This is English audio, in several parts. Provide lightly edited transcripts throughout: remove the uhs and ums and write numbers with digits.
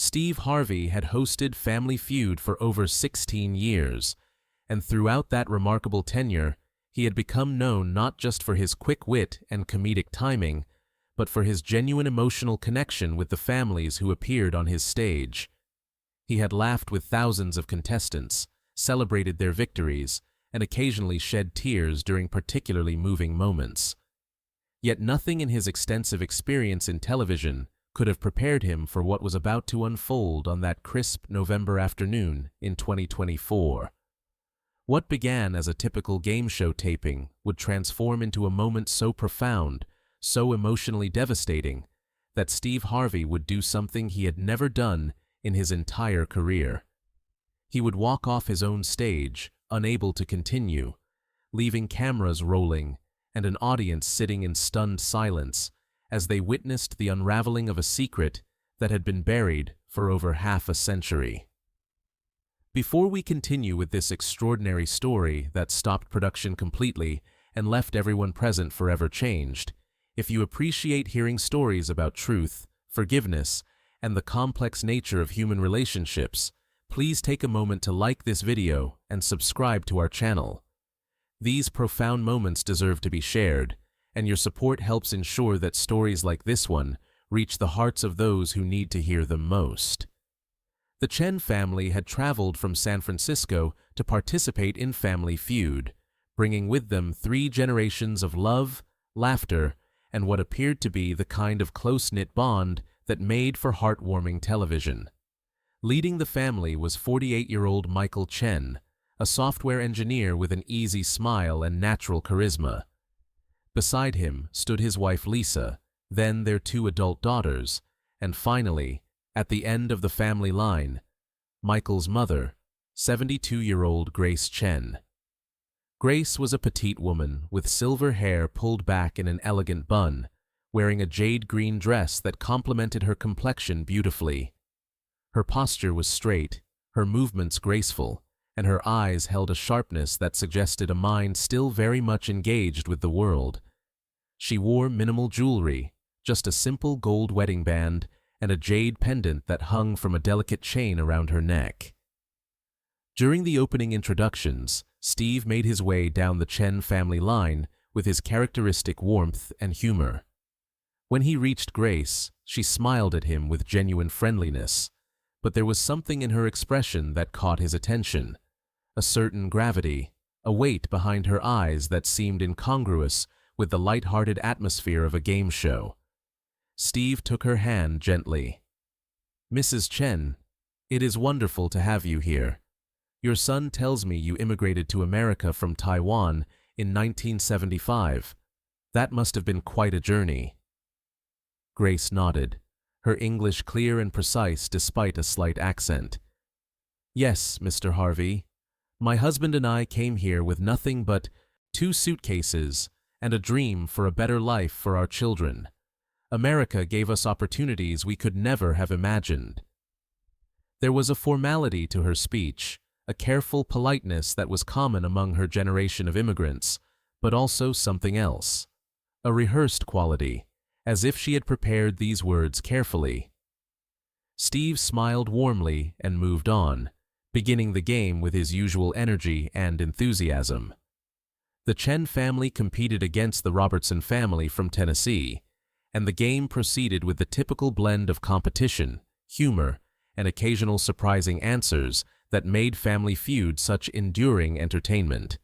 Steve Harvey had hosted Family Feud for over 16 years, and throughout that remarkable tenure, he had become known not just for his quick wit and comedic timing, but for his genuine emotional connection with the families who appeared on his stage. He had laughed with thousands of contestants, celebrated their victories, and occasionally shed tears during particularly moving moments. Yet nothing in his extensive experience in television could have prepared him for what was about to unfold on that crisp November afternoon in 2024. What began as a typical game show taping would transform into a moment so profound, so emotionally devastating, that Steve Harvey would do something he had never done in his entire career. He would walk off his own stage, unable to continue, leaving cameras rolling and an audience sitting in stunned silence as they witnessed the unraveling of a secret that had been buried for over half a century. Before we continue with this extraordinary story that stopped production completely and left everyone present forever changed, if you appreciate hearing stories about truth, forgiveness, and the complex nature of human relationships, please take a moment to like this video and subscribe to our channel. These profound moments deserve to be shared, and your support helps ensure that stories like this one reach the hearts of those who need to hear them most. The Chen family had traveled from San Francisco to participate in Family Feud, bringing with them 3 generations of love, laughter, and what appeared to be the kind of close-knit bond that made for heartwarming television. Leading the family was 48-year-old Michael Chen, a software engineer with an easy smile and natural charisma. Beside him stood his wife Lisa, then their 2 adult daughters, and finally, at the end of the family line, Michael's mother, 72-year-old Grace Chen. Grace was a petite woman with silver hair pulled back in an elegant bun, wearing a jade green dress that complemented her complexion beautifully. Her posture was straight, her movements graceful, and her eyes held a sharpness that suggested a mind still very much engaged with the world. She wore minimal jewelry, just a simple gold wedding band and a jade pendant that hung from a delicate chain around her neck. During the opening introductions, Steve made his way down the Chen family line with his characteristic warmth and humor. When he reached Grace, she smiled at him with genuine friendliness, but there was something in her expression that caught his attention, a certain gravity, a weight behind her eyes that seemed incongruous with the light-hearted atmosphere of a game show. Steve took her hand gently. "Mrs. Chen, it is wonderful to have you here. Your son tells me you immigrated to America from Taiwan in 1975. That must have been quite a journey." Grace nodded, her English clear and precise despite a slight accent. "Yes, Mr. Harvey. My husband and I came here with nothing but 2 suitcases and a dream for a better life for our children. America gave us opportunities we could never have imagined." There was a formality to her speech, a careful politeness that was common among her generation of immigrants, but also something else, a rehearsed quality, as if she had prepared these words carefully. Steve smiled warmly and moved on, beginning the game with his usual energy and enthusiasm. The Chen family competed against the Robertson family from Tennessee, and the game proceeded with the typical blend of competition, humor, and occasional surprising answers that made Family Feud such enduring entertainment.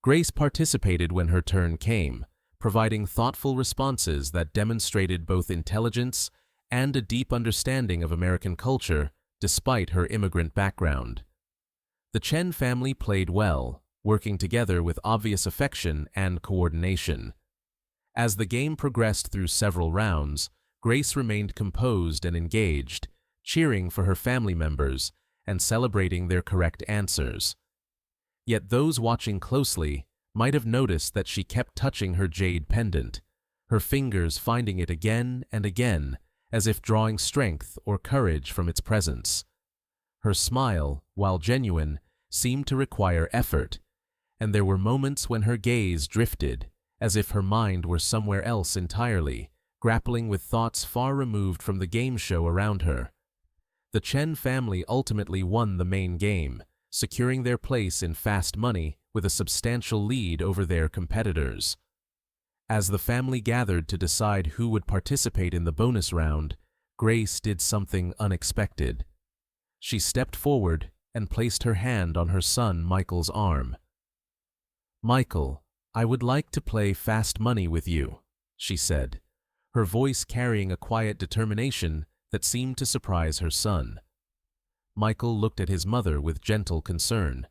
Grace participated when her turn came, providing thoughtful responses that demonstrated both intelligence and a deep understanding of American culture despite her immigrant background. The Chen family played well, working together with obvious affection and coordination. As the game progressed through several rounds, Grace remained composed and engaged, cheering for her family members and celebrating their correct answers. Yet those watching closely might have noticed that she kept touching her jade pendant, her fingers finding it again and again, as if drawing strength or courage from its presence. Her smile, while genuine, seemed to require effort, and there were moments when her gaze drifted, as if her mind were somewhere else entirely, grappling with thoughts far removed from the game show around her. The Chen family ultimately won the main game, securing their place in Fast Money with a substantial lead over their competitors. As the family gathered to decide who would participate in the bonus round, Grace did something unexpected. She stepped forward and placed her hand on her son Michael's arm. "Michael, I would like to play Fast Money with you," she said, her voice carrying a quiet determination that seemed to surprise her son. Michael looked at his mother with gentle concern.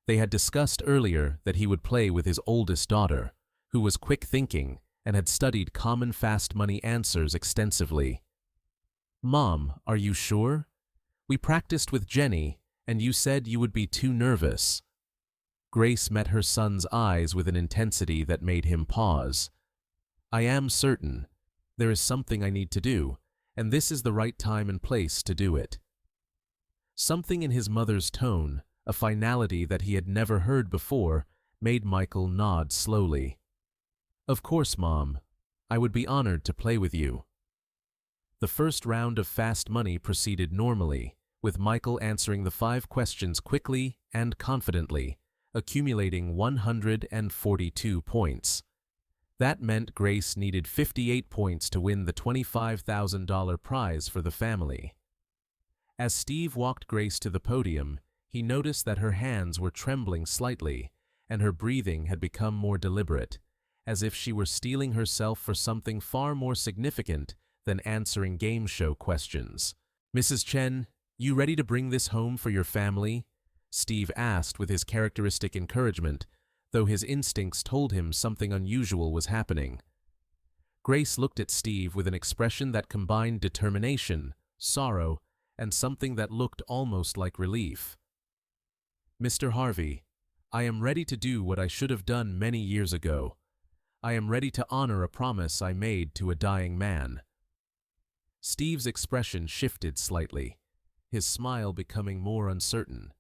They had discussed earlier that he would play with his oldest daughter, who was quick-thinking and had studied common Fast Money answers extensively. "Mom, are you sure? We practiced with Jenny, and you said you would be too nervous." Grace met her son's eyes with an intensity that made him pause. "I am certain. There is something I need to do, and this is the right time and place to do it." Something in his mother's tone, a finality that he had never heard before, made Michael nod slowly. "Of course, Mom. I would be honored to play with you." The first round of Fast Money proceeded normally, with Michael answering the 5 questions quickly and confidently, accumulating 142 points. That meant Grace needed 58 points to win the $25,000 prize for the family. As Steve walked Grace to the podium, he noticed that her hands were trembling slightly, and her breathing had become more deliberate, as if she were steeling herself for something far more significant than answering game show questions. "Mrs. Chen, you ready to bring this home for your family?" Steve asked with his characteristic encouragement, though his instincts told him something unusual was happening. Grace looked at Steve with an expression that combined determination, sorrow, and something that looked almost like relief. "Mr. Harvey, I am ready to do what I should have done many years ago. I am ready to honor a promise I made to a dying man." Steve's expression shifted slightly, his smile becoming more uncertain.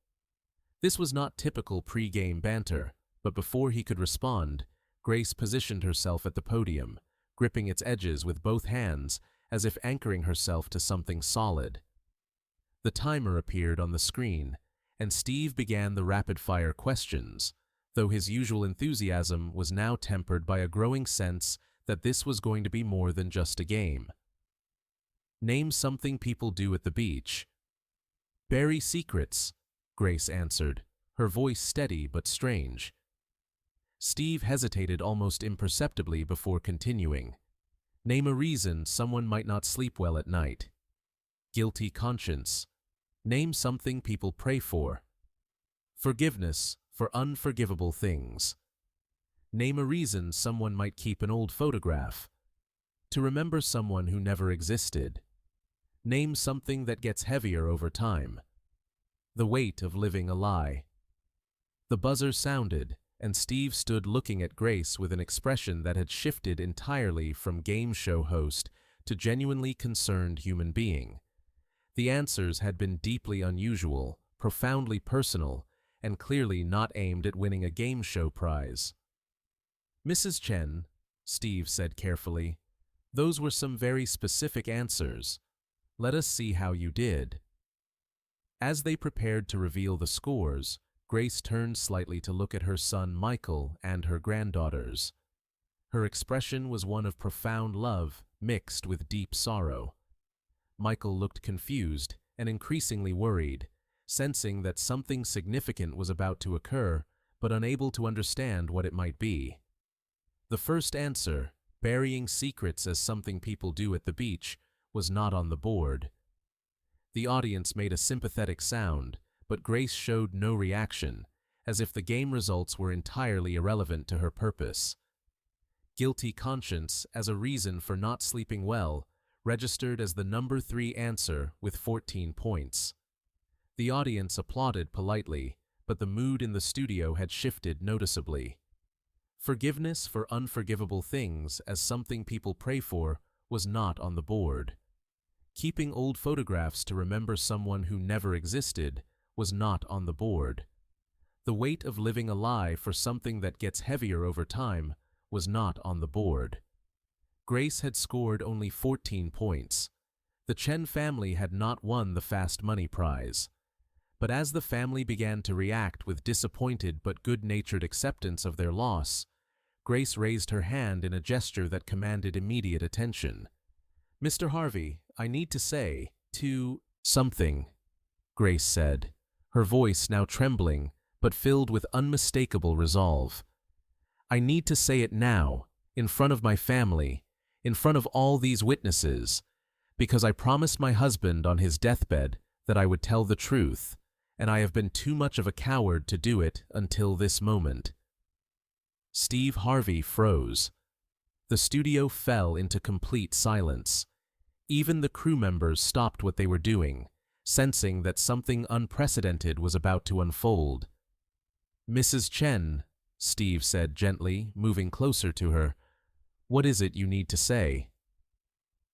This was not typical pre-game banter, but before he could respond, Grace positioned herself at the podium, gripping its edges with both hands as if anchoring herself to something solid. The timer appeared on the screen, and Steve began the rapid-fire questions, though his usual enthusiasm was now tempered by a growing sense that this was going to be more than just a game. "Name something people do at the beach." "Bury secrets," Grace answered, her voice steady but strange. Steve hesitated almost imperceptibly before continuing. "Name a reason someone might not sleep well at night." "Guilty conscience." "Name something people pray for." "Forgiveness for unforgivable things." "Name a reason someone might keep an old photograph." "To remember someone who never existed." "Name something that gets heavier over time." "The weight of living a lie." The buzzer sounded, and Steve stood looking at Grace with an expression that had shifted entirely from game show host to genuinely concerned human being. The answers had been deeply unusual, profoundly personal, and clearly not aimed at winning a game show prize. "Mrs. Chen," Steve said carefully, "those were some very specific answers. Let us see how you did." As they prepared to reveal the scores, Grace turned slightly to look at her son Michael and her granddaughters. Her expression was one of profound love mixed with deep sorrow. Michael looked confused and increasingly worried, sensing that something significant was about to occur, but unable to understand what it might be. The first answer, burying secrets as something people do at the beach, was not on the board. The audience made a sympathetic sound, but Grace showed no reaction, as if the game results were entirely irrelevant to her purpose. Guilty conscience as a reason for not sleeping well registered as the number 3 answer with 14 points. The audience applauded politely, but the mood in the studio had shifted noticeably. Forgiveness for unforgivable things as something people pray for was not on the board. Keeping old photographs to remember someone who never existed was not on the board. The weight of living a lie for something that gets heavier over time was not on the board. Grace had scored only 14 points. The Chen family had not won the fast money prize. But as the family began to react with disappointed but good-natured acceptance of their loss, Grace raised her hand in a gesture that commanded immediate attention. "Mr. Harvey, I need to say, something," Grace said, her voice now trembling but filled with unmistakable resolve. "I need to say it now, in front of my family, in front of all these witnesses, because I promised my husband on his deathbed that I would tell the truth, and I have been too much of a coward to do it until this moment." Steve Harvey froze. The studio fell into complete silence. Even the crew members stopped what they were doing, sensing that something unprecedented was about to unfold. "Mrs. Chen," Steve said gently, moving closer to her, "what is it you need to say?"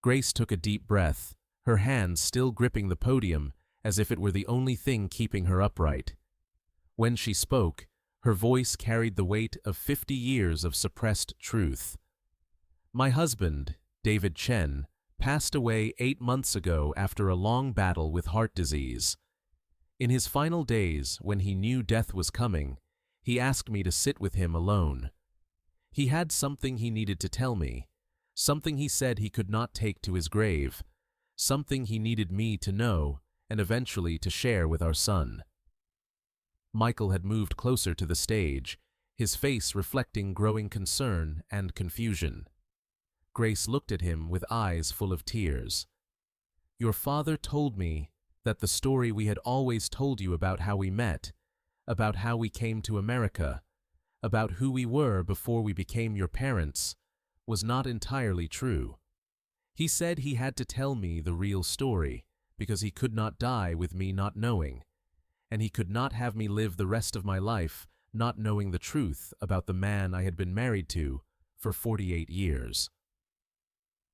Grace took a deep breath, her hands still gripping the podium as if it were the only thing keeping her upright. When she spoke, her voice carried the weight of 50 years of suppressed truth. "My husband, David Chen, passed away 8 months ago after a long battle with heart disease. In his final days, when he knew death was coming, he asked me to sit with him alone. He had something he needed to tell me, something he said he could not take to his grave, something he needed me to know and eventually to share with our son." Michael had moved closer to the stage, his face reflecting growing concern and confusion. Grace looked at him with eyes full of tears. "Your father told me that the story we had always told you about how we met, about how we came to America, about who we were before we became your parents, was not entirely true. He said he had to tell me the real story because he could not die with me not knowing, and he could not have me live the rest of my life not knowing the truth about the man I had been married to for 48 years.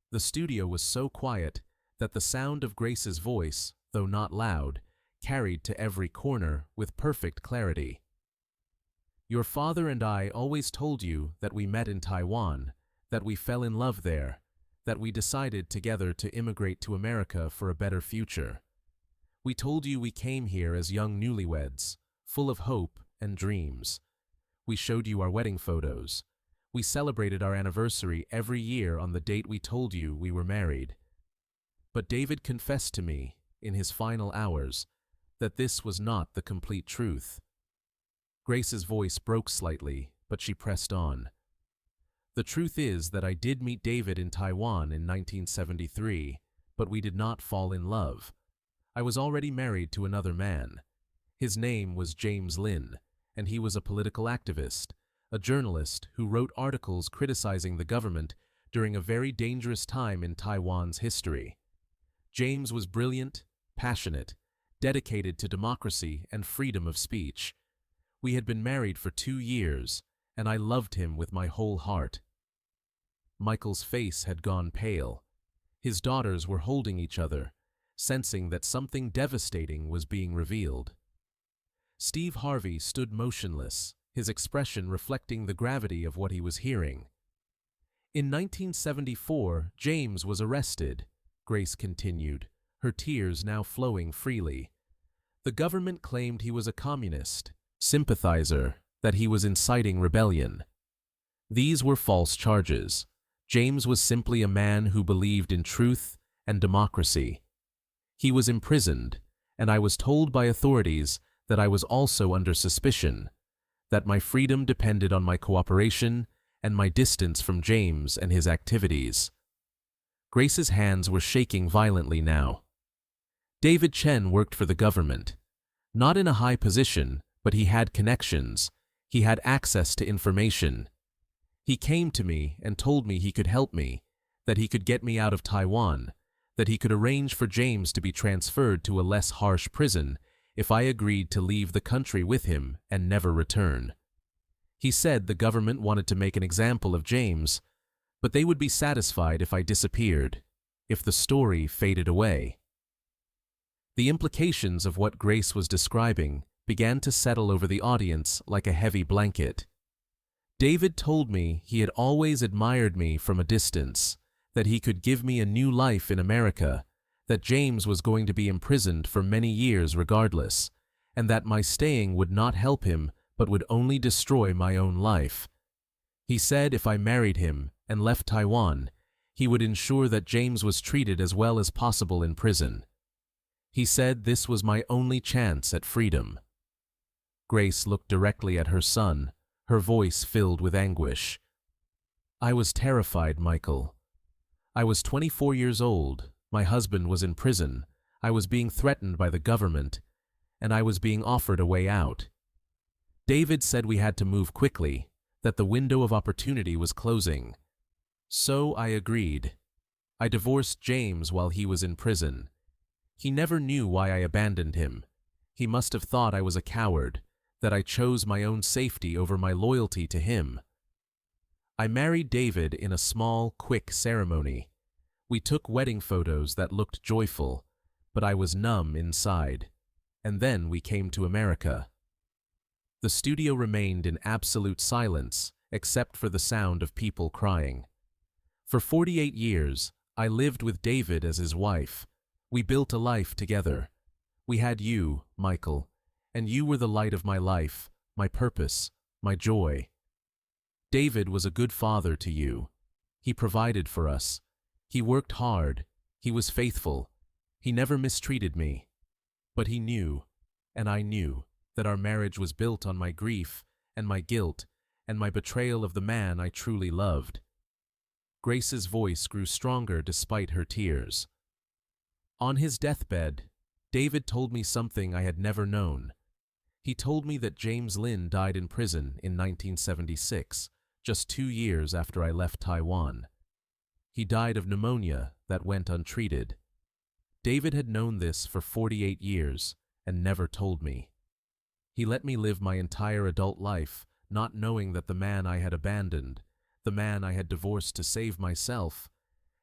The studio was so quiet that the sound of Grace's voice, though not loud, carried to every corner with perfect clarity. "Your father and I always told you that we met in Taiwan, that we fell in love there, that we decided together to immigrate to America for a better future. We told you we came here as young newlyweds, full of hope and dreams. We showed you our wedding photos. We celebrated our anniversary every year on the date we told you we were married. But David confessed to me, in his final hours, that this was not the complete truth." Grace's voice broke slightly, but she pressed on. "The truth is that I did meet David in Taiwan in 1973, but we did not fall in love. I was already married to another man. His name was James Lin, and he was a political activist, a journalist who wrote articles criticizing the government during a very dangerous time in Taiwan's history. James was brilliant, passionate, dedicated to democracy and freedom of speech. We had been married for 2 years, and I loved him with my whole heart." Michael's face had gone pale. His daughters were holding each other, sensing that something devastating was being revealed. Steve Harvey stood motionless, his expression reflecting the gravity of what he was hearing. "In 1974, James was arrested," Grace continued, her tears now flowing freely. "The government claimed he was a communist, sympathizer, that he was inciting rebellion. These were false charges. James was simply a man who believed in truth and democracy. He was imprisoned, and I was told by authorities that I was also under suspicion, that my freedom depended on my cooperation and my distance from James and his activities." Grace's hands were shaking violently now. David Chen worked for the government. Not in a high position, but he had connections. He had access to information. He came to me and told me he could help me, that he could get me out of Taiwan, that he could arrange for James to be transferred to a less harsh prison if I agreed to leave the country with him and never return. He said the government wanted to make an example of James, but they would be satisfied if I disappeared, if the story faded away. The implications of what Grace was describing began to settle over the audience like a heavy blanket. David told me he had always admired me from a distance, that he could give me a new life in America, that James was going to be imprisoned for many years regardless, and that my staying would not help him but would only destroy my own life. He said if I married him and left Taiwan, he would ensure that James was treated as well as possible in prison. He said this was my only chance at freedom. Grace looked directly at her son, her voice filled with anguish. I was terrified, Michael. I was 24 years old, my husband was in prison, I was being threatened by the government, and I was being offered a way out. David said we had to move quickly, that the window of opportunity was closing. So I agreed. I divorced James while he was in prison. He never knew why I abandoned him. He must have thought I was a coward, that I chose my own safety over my loyalty to him. I married David in a small, quick ceremony. We took wedding photos that looked joyful, but I was numb inside. And then we came to America. The studio remained in absolute silence, except for the sound of people crying. For 48 years, I lived with David as his wife. We built a life together. We had you, Michael, and you were the light of my life, my purpose, my joy. David was a good father to you. He provided for us. He worked hard. He was faithful. He never mistreated me. But he knew, and I knew, that our marriage was built on my grief and my guilt and my betrayal of the man I truly loved. Grace's voice grew stronger despite her tears. On his deathbed, David told me something I had never known. He told me that James Lin died in prison in 1976, just 2 years after I left Taiwan. He died of pneumonia that went untreated. David had known this for 48 years and never told me. He let me live my entire adult life, not knowing that the man I had abandoned, the man I had divorced to save myself,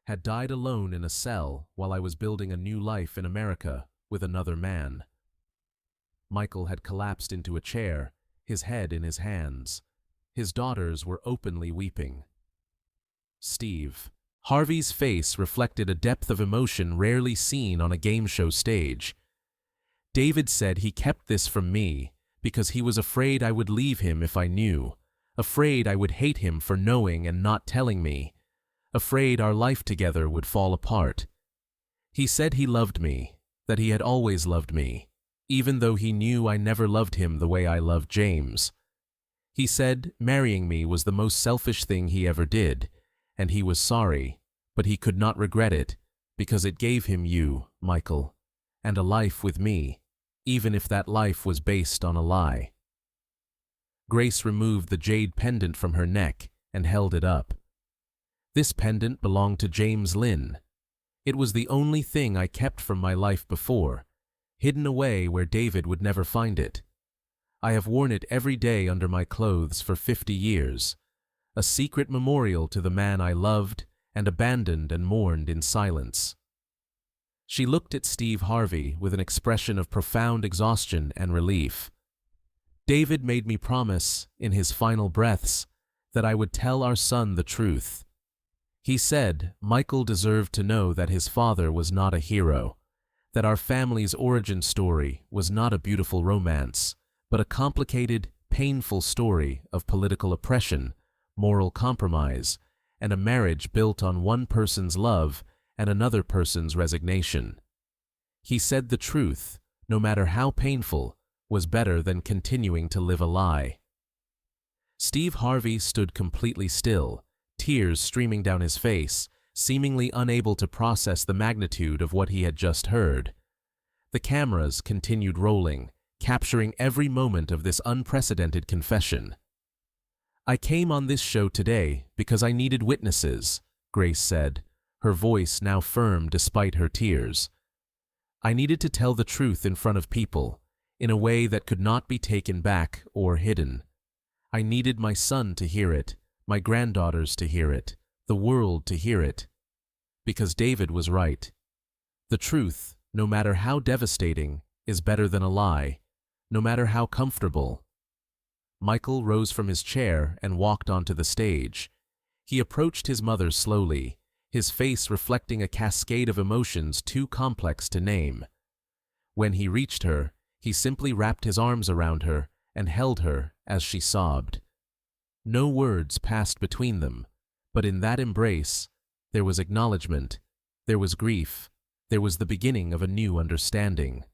had died alone in a cell while I was building a new life in America with another man. Michael had collapsed into a chair, his head in his hands. His daughters were openly weeping. Steve Harvey's face reflected a depth of emotion rarely seen on a game show stage. David said he kept this from me because he was afraid I would leave him if I knew, afraid I would hate him for knowing and not telling me, afraid our life together would fall apart. He said he loved me, that he had always loved me, even though he knew I never loved him the way I loved James. He said marrying me was the most selfish thing he ever did, and he was sorry, but he could not regret it, because it gave him you, Michael, and a life with me, even if that life was based on a lie. Grace removed the jade pendant from her neck and held it up. This pendant belonged to James Lin. It was the only thing I kept from my life before, hidden away where David would never find it. I have worn it every day under my clothes for 50 years, a secret memorial to the man I loved and abandoned and mourned in silence. She looked at Steve Harvey with an expression of profound exhaustion and relief. David made me promise, in his final breaths, that I would tell our son the truth. He said Michael deserved to know that his father was not a hero, that our family's origin story was not a beautiful romance, but a complicated, painful story of political oppression, moral compromise, and a marriage built on one person's love and another person's resignation. He said the truth, no matter how painful, was better than continuing to live a lie. Steve Harvey stood completely still, tears streaming down his face, seemingly unable to process the magnitude of what he had just heard. The cameras continued rolling, capturing every moment of this unprecedented confession. I came on this show today because I needed witnesses, Grace said, her voice now firm despite her tears. I needed to tell the truth in front of people, in a way that could not be taken back or hidden. I needed my son to hear it, my granddaughters to hear it, the world to hear it. Because David was right. The truth, no matter how devastating, is better than a lie, no matter how comfortable. Michael rose from his chair and walked onto the stage. He approached his mother slowly, his face reflecting a cascade of emotions too complex to name. When he reached her, he simply wrapped his arms around her and held her as she sobbed. No words passed between them, but in that embrace, there was acknowledgement, there was grief, there was the beginning of a new understanding.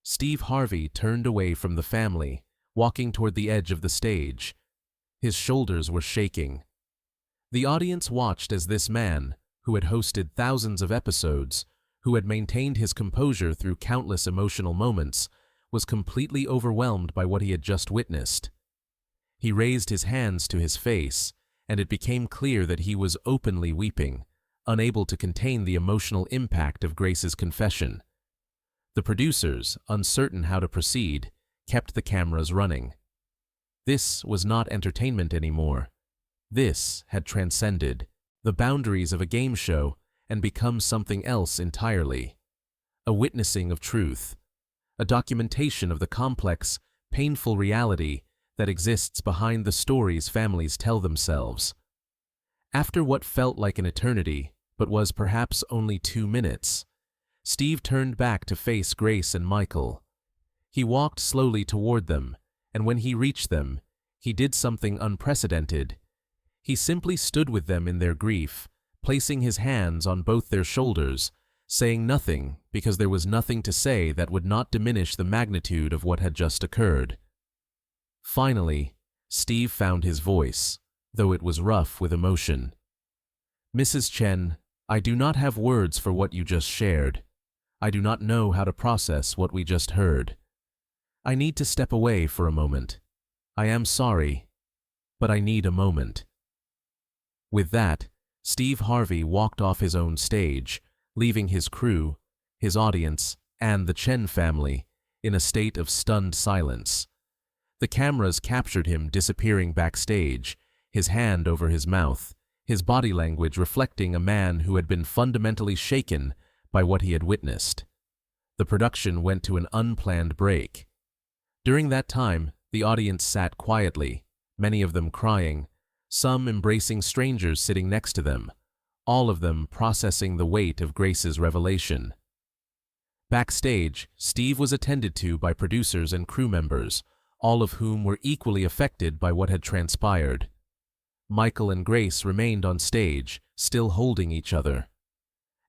Steve Harvey turned away from the family, walking toward the edge of the stage. His shoulders were shaking. The audience watched as this man, who had hosted thousands of episodes, who had maintained his composure through countless emotional moments, was completely overwhelmed by what he had just witnessed. He raised his hands to his face, and it became clear that he was openly weeping, unable to contain the emotional impact of Grace's confession. The producers, uncertain how to proceed, kept the cameras running. This was not entertainment anymore. This had transcended the boundaries of a game show and become something else entirely. A witnessing of truth, a documentation of the complex, painful reality that exists behind the stories families tell themselves. After what felt like an eternity, but was perhaps only 2 minutes, Steve turned back to face Grace and Michael. He walked slowly toward them, and when he reached them, he did something unprecedented. He simply stood with them in their grief, placing his hands on both their shoulders, saying nothing because there was nothing to say that would not diminish the magnitude of what had just occurred. Finally, Steve found his voice, though it was rough with emotion. "Mrs. Chen, I do not have words for what you just shared. I do not know how to process what we just heard. I need to step away for a moment. I am sorry, but I need a moment." With that, Steve Harvey walked off his own stage, leaving his crew, his audience, and the Chen family in a state of stunned silence. The cameras captured him disappearing backstage, his hand over his mouth, his body language reflecting a man who had been fundamentally shaken by what he had witnessed. The production went to an unplanned break. During that time, the audience sat quietly, many of them crying, some embracing strangers sitting next to them, all of them processing the weight of Grace's revelation. Backstage, Steve was attended to by producers and crew members, all of whom were equally affected by what had transpired. Michael and Grace remained on stage, still holding each other.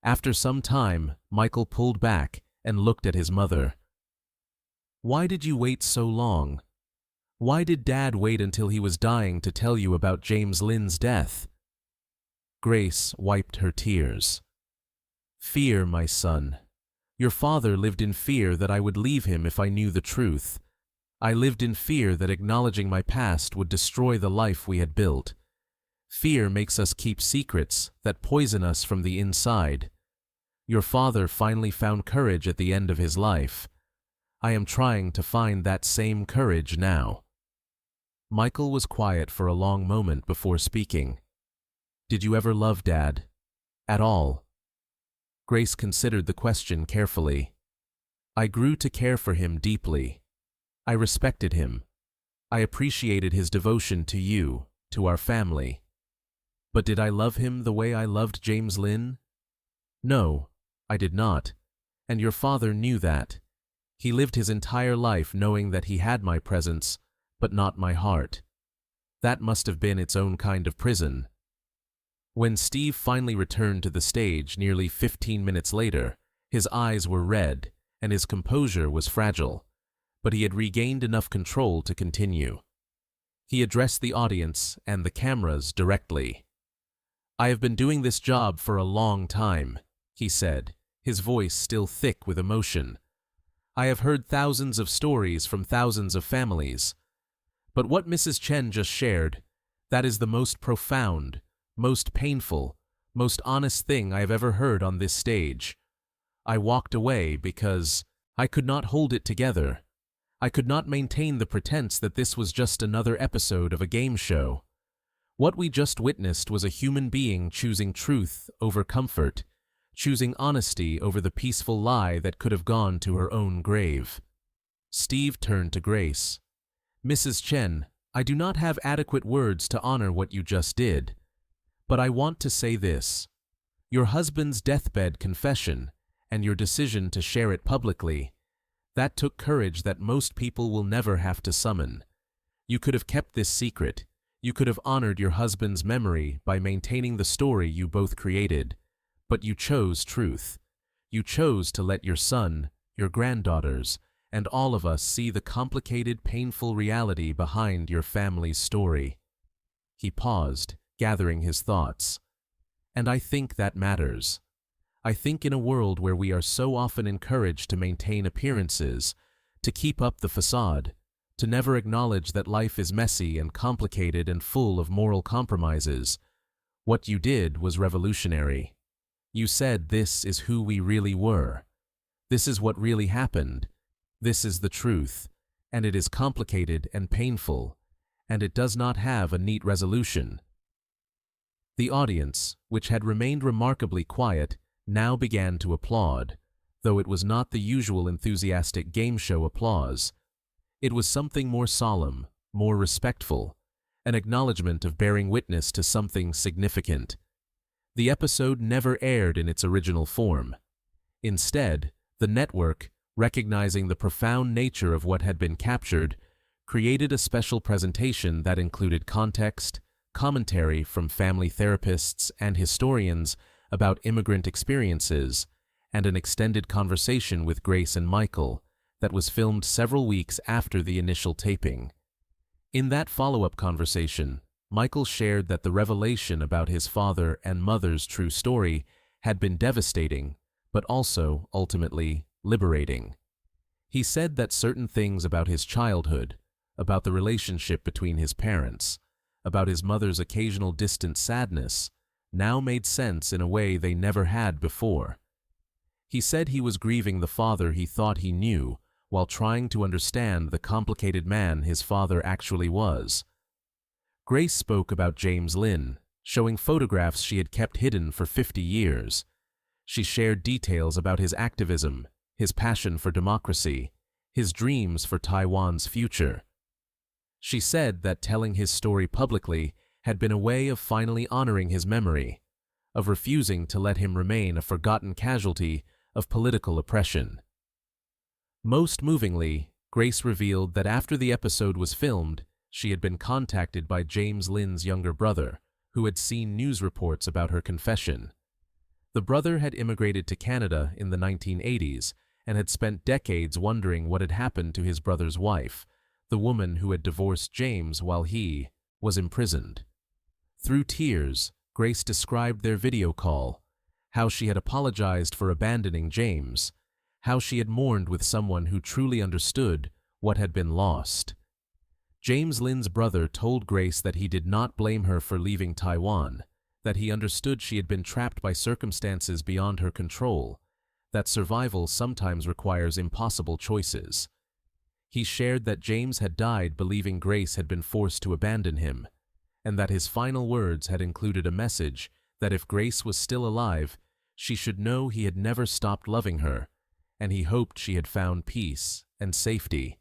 After some time, Michael pulled back and looked at his mother. "Why did you wait so long? Why did Dad wait until he was dying to tell you about James Lynn's death?" Grace wiped her tears. "Fear, my son. Your father lived in fear that I would leave him if I knew the truth. I lived in fear that acknowledging my past would destroy the life we had built. Fear makes us keep secrets that poison us from the inside. Your father finally found courage at the end of his life. I am trying to find that same courage now." Michael was quiet for a long moment before speaking. "Did you ever love Dad? At all?" Grace considered the question carefully. "I grew to care for him deeply. I respected him. I appreciated his devotion to you, to our family. But did I love him the way I loved James Lynn? No, I did not, and your father knew that. He lived his entire life knowing that he had my presence, but not my heart. That must have been its own kind of prison." When Steve finally returned to the stage nearly 15 minutes later, his eyes were red and his composure was fragile, but he had regained enough control to continue. He addressed the audience and the cameras directly. "I have been doing this job for a long time," he said, his voice still thick with emotion. "I have heard thousands of stories from thousands of families. But what Mrs. Chen just shared, that is the most profound, most painful, most honest thing I have ever heard on this stage. I walked away because I could not hold it together. I could not maintain the pretense that this was just another episode of a game show. What we just witnessed was a human being choosing truth over comfort, choosing honesty over the peaceful lie that could have gone to her own grave." Steve turned to Grace. "Mrs. Chen, I do not have adequate words to honor what you just did. But I want to say this. Your husband's deathbed confession, and your decision to share it publicly, that took courage that most people will never have to summon. You could have kept this secret. You could have honored your husband's memory by maintaining the story you both created. But you chose truth. You chose to let your son, your granddaughters, and all of us see the complicated, painful reality behind your family's story. He paused, gathering his thoughts. And I think that matters. I think in a world where we are so often encouraged to maintain appearances, to keep up the facade, to never acknowledge that life is messy and complicated and full of moral compromises, what you did was revolutionary. You said, this is who we really were. This is what really happened. This is the truth, and it is complicated and painful, and it does not have a neat resolution. The audience, which had remained remarkably quiet, now began to applaud, though it was not the usual enthusiastic game show applause. It was something more solemn, more respectful, an acknowledgement of bearing witness to something significant. The episode never aired in its original form. Instead, the network, recognizing the profound nature of what had been captured, created a special presentation that included context, commentary from family therapists and historians about immigrant experiences, and an extended conversation with Grace and Michael that was filmed several weeks after the initial taping. In that follow-up conversation, Michael shared that the revelation about his father and mother's true story had been devastating, but also, ultimately, liberating. He said that certain things about his childhood, about the relationship between his parents, about his mother's occasional distant sadness, now made sense in a way they never had before. He said he was grieving the father he thought he knew while trying to understand the complicated man his father actually was. Grace spoke about James Lynn, showing photographs she had kept hidden for 50 years. She shared details about his activism, his passion for democracy, his dreams for Taiwan's future. She said that telling his story publicly had been a way of finally honoring his memory, of refusing to let him remain a forgotten casualty of political oppression. Most movingly, Grace revealed that after the episode was filmed, she had been contacted by James Lynn's younger brother, who had seen news reports about her confession. The brother had immigrated to Canada in the 1980s and had spent decades wondering what had happened to his brother's wife, the woman who had divorced James while he was imprisoned. Through tears, Grace described their video call, how she had apologized for abandoning James, how she had mourned with someone who truly understood what had been lost. James Lynn's brother told Grace that he did not blame her for leaving Taiwan, that he understood she had been trapped by circumstances beyond her control, that survival sometimes requires impossible choices. He shared that James had died believing Grace had been forced to abandon him, and that his final words had included a message that if Grace was still alive, she should know he had never stopped loving her, and he hoped she had found peace and safety.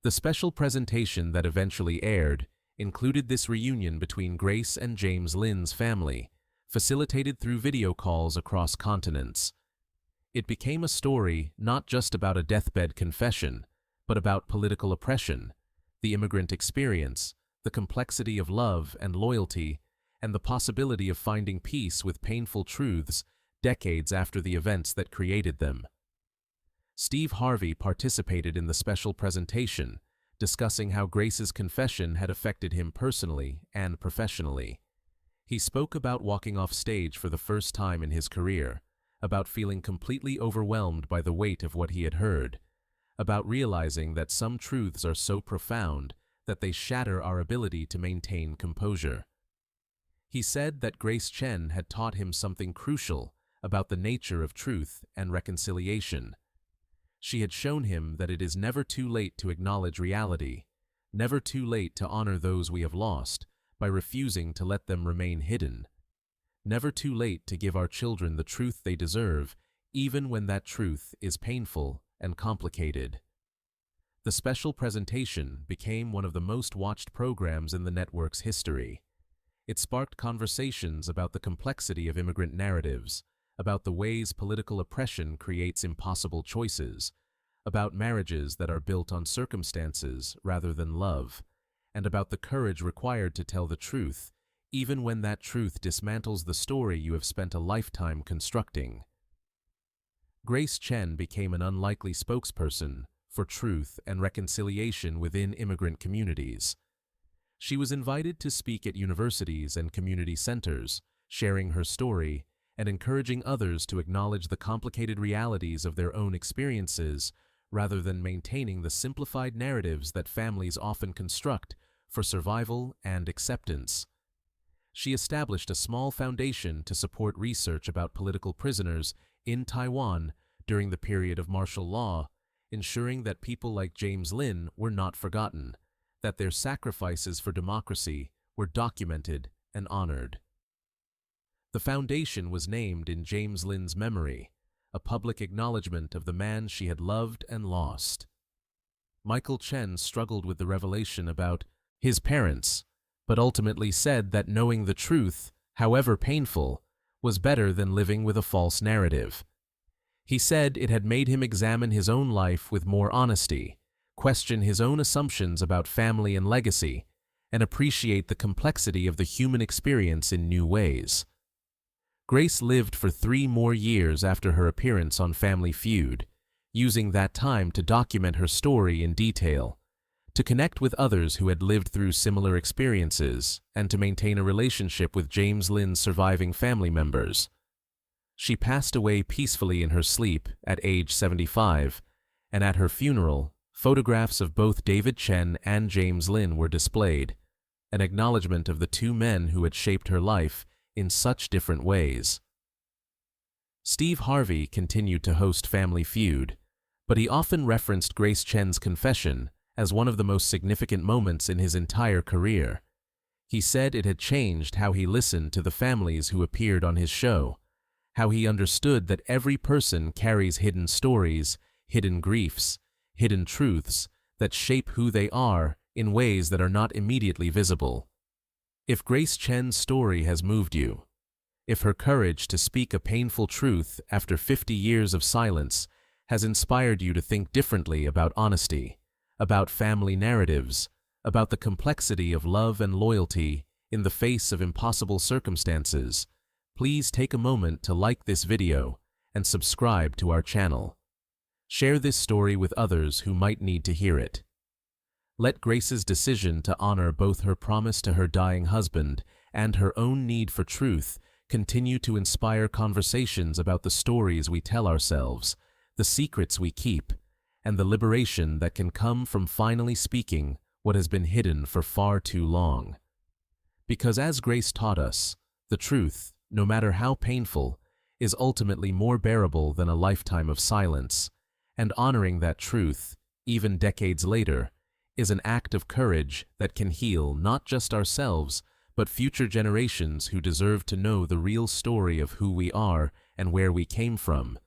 The special presentation that eventually aired included this reunion between Grace and James Lynn's family, facilitated through video calls across continents. It became a story not just about a deathbed confession, but about political oppression, the immigrant experience, the complexity of love and loyalty, and the possibility of finding peace with painful truths decades after the events that created them. Steve Harvey participated in the special presentation, discussing how Grace's confession had affected him personally and professionally. He spoke about walking off stage for the first time in his career, about feeling completely overwhelmed by the weight of what he had heard, about realizing that some truths are so profound that they shatter our ability to maintain composure. He said that Grace Chen had taught him something crucial about the nature of truth and reconciliation. She had shown him that it is never too late to acknowledge reality, never too late to honor those we have lost by refusing to let them remain hidden, never too late to give our children the truth they deserve, even when that truth is painful and complicated. The special presentation became one of the most watched programs in the network's history. It sparked conversations about the complexity of immigrant narratives, about the ways political oppression creates impossible choices, about marriages that are built on circumstances rather than love, and about the courage required to tell the truth, even when that truth dismantles the story you have spent a lifetime constructing. Grace Chen became an unlikely spokesperson for truth and reconciliation within immigrant communities. She was invited to speak at universities and community centers, sharing her story and encouraging others to acknowledge the complicated realities of their own experiences rather than maintaining the simplified narratives that families often construct for survival and acceptance. She established a small foundation to support research about political prisoners in Taiwan during the period of martial law, ensuring that people like James Lin were not forgotten, that their sacrifices for democracy were documented and honored. The foundation was named in James Lin's memory, a public acknowledgement of the man she had loved and lost. Michael Chen struggled with the revelation about his parents, but ultimately said that knowing the truth, however painful, was better than living with a false narrative. He said it had made him examine his own life with more honesty, question his own assumptions about family and legacy, and appreciate the complexity of the human experience in new ways. Grace lived for 3 more years after her appearance on Family Feud, using that time to document her story in detail, to connect with others who had lived through similar experiences, and to maintain a relationship with James Lin's surviving family members. She passed away peacefully in her sleep at age 75, and at her funeral, photographs of both David Chen and James Lin were displayed, an acknowledgement of the 2 men who had shaped her life in such different ways. Steve Harvey continued to host Family Feud, but he often referenced Grace Chen's confession as one of the most significant moments in his entire career. He said it had changed how he listened to the families who appeared on his show, how he understood that every person carries hidden stories, hidden griefs, hidden truths that shape who they are in ways that are not immediately visible. If Grace Chen's story has moved you, if her courage to speak a painful truth after 50 years of silence has inspired you to think differently about honesty, about family narratives, about the complexity of love and loyalty in the face of impossible circumstances, please take a moment to like this video and subscribe to our channel. Share this story with others who might need to hear it. Let Grace's decision to honor both her promise to her dying husband and her own need for truth continue to inspire conversations about the stories we tell ourselves, the secrets we keep, and the liberation that can come from finally speaking what has been hidden for far too long. Because as Grace taught us, the truth, no matter how painful, is ultimately more bearable than a lifetime of silence, and honoring that truth, even decades later, is an act of courage that can heal not just ourselves, but future generations who deserve to know the real story of who we are and where we came from,